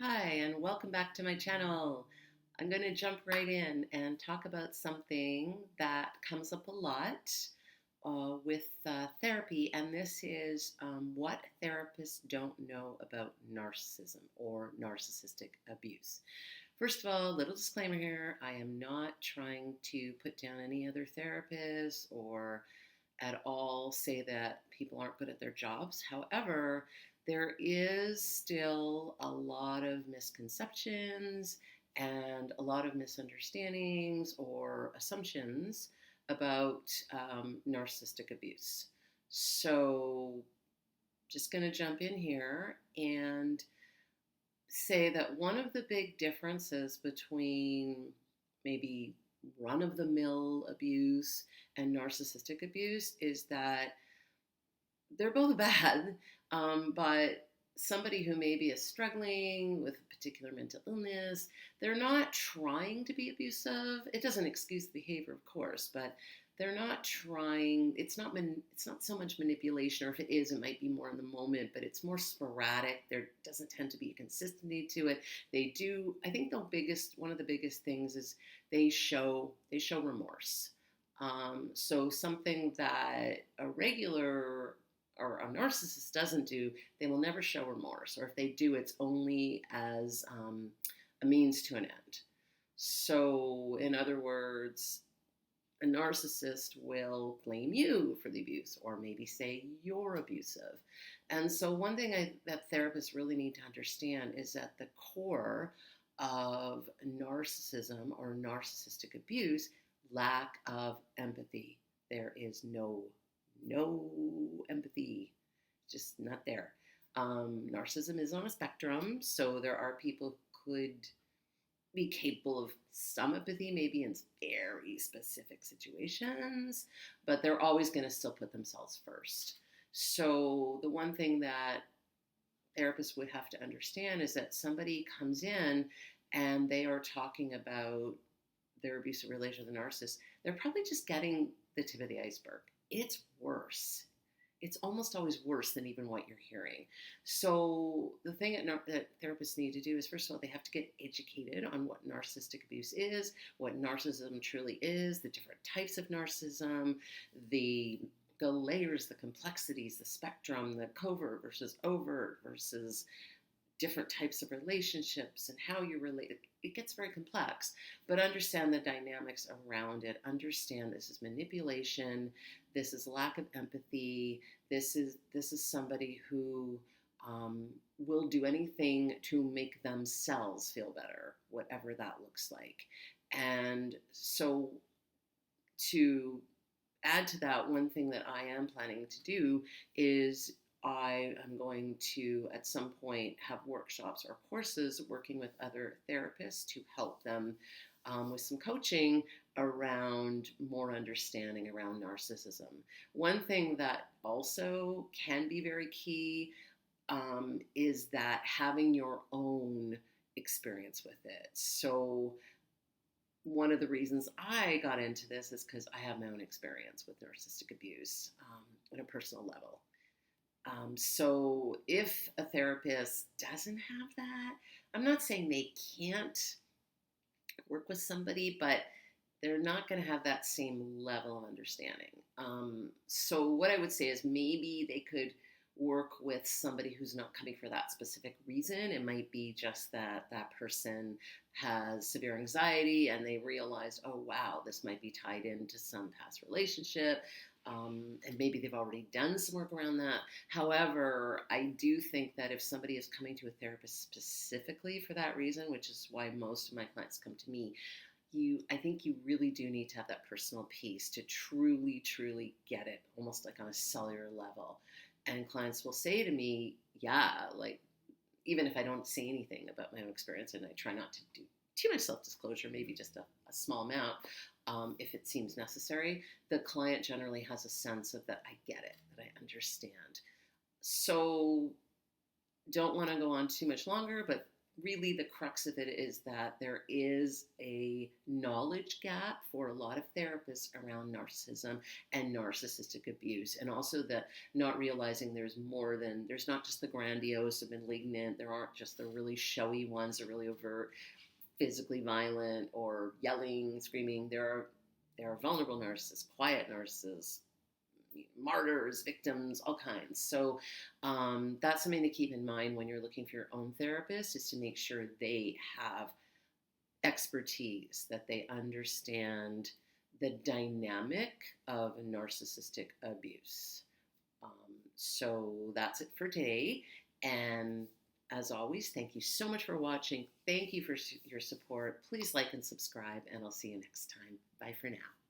Hi, and welcome back to my channel. I'm going to jump right in and talk about something that comes up a lot with therapy, and this is what therapists don't know about narcissism or narcissistic abuse. First of all, little disclaimer here, I am not trying to put down any other therapists or at all say that people aren't good at their jobs. However, there is still a lot of misconceptions and a lot of misunderstandings or assumptions about narcissistic abuse. So, just going to jump in here and say that one of the big differences between maybe run of the mill abuse and narcissistic abuse is that they're both bad, but somebody who maybe is struggling with a particular mental illness, they're not trying to be abusive. It doesn't excuse the behavior, of course, but they're not trying. It's not so much manipulation, or if it is, it might be more in the moment, but it's more sporadic. There doesn't tend to be a consistency to it. They do. I think one of the biggest things is they show remorse. So something that a regular or a narcissist doesn't do, they will never show remorse. Or if they do, it's only as a means to an end. So, in other words, a narcissist will blame you for the abuse or maybe say you're abusive. And so, one thing that therapists really need to understand is that the core of narcissism or narcissistic abuse, lack of empathy. There is no empathy, just not there. Narcissism is on a spectrum, so there are people who could be capable of some empathy, maybe in very specific situations, but they're always going to still put themselves first. So the one thing that therapists would have to understand is that somebody comes in and they are talking about their abusive relation with a narcissist, they're probably just getting the tip of the iceberg. It's worse. It's almost always worse than even what you're hearing. So the thing that therapists need to do is, first of all, they have to get educated on what narcissistic abuse is, what narcissism truly is, the different types of narcissism, the layers, the complexities, the spectrum, the covert versus overt versus different types of relationships and how you relate. It gets very complex, but understand the dynamics around it. Understand this is manipulation. This is lack of empathy. This is somebody who will do anything to make themselves feel better, whatever that looks like. And so, to add to that, one thing that I am planning to do is I am going to, at some point, have workshops or courses working with other therapists to help them with some coaching around more understanding around narcissism. One thing that also can be very key is that having your own experience with it. So one of the reasons I got into this is because I have my own experience with narcissistic abuse on a personal level. So if a therapist doesn't have that, I'm not saying they can't work with somebody, but they're not going to have that same level of understanding. So what I would say is maybe they could work with somebody who's not coming for that specific reason. It might be just that that person has severe anxiety and they realized, oh, wow, this might be tied into some past relationship. And maybe they've already done some work around that. However, I do think that if somebody is coming to a therapist specifically for that reason, which is why most of my clients come to me, I think you really do need to have that personal piece to truly, truly get it, almost like on a cellular level. And clients will say to me, yeah, like, even if I don't say anything about my own experience, and I try not to do too much self-disclosure, maybe just a small amount, if it seems necessary, the client generally has a sense of that I get it, that I understand. So don't want to go on too much longer, but really the crux of it is that there is a knowledge gap for a lot of therapists around narcissism and narcissistic abuse, and also that not realizing there's not just the grandiose and malignant, there aren't just the really showy ones, the really overt physically violent or yelling, screaming. There are vulnerable narcissists, quiet narcissists, martyrs, victims, all kinds. So that's something to keep in mind when you're looking for your own therapist, is to make sure they have expertise, that they understand the dynamic of narcissistic abuse. Um, so that's it for today. And as always, thank you so much for watching. Thank you for your support. Please like and subscribe, and I'll see you next time. Bye for now.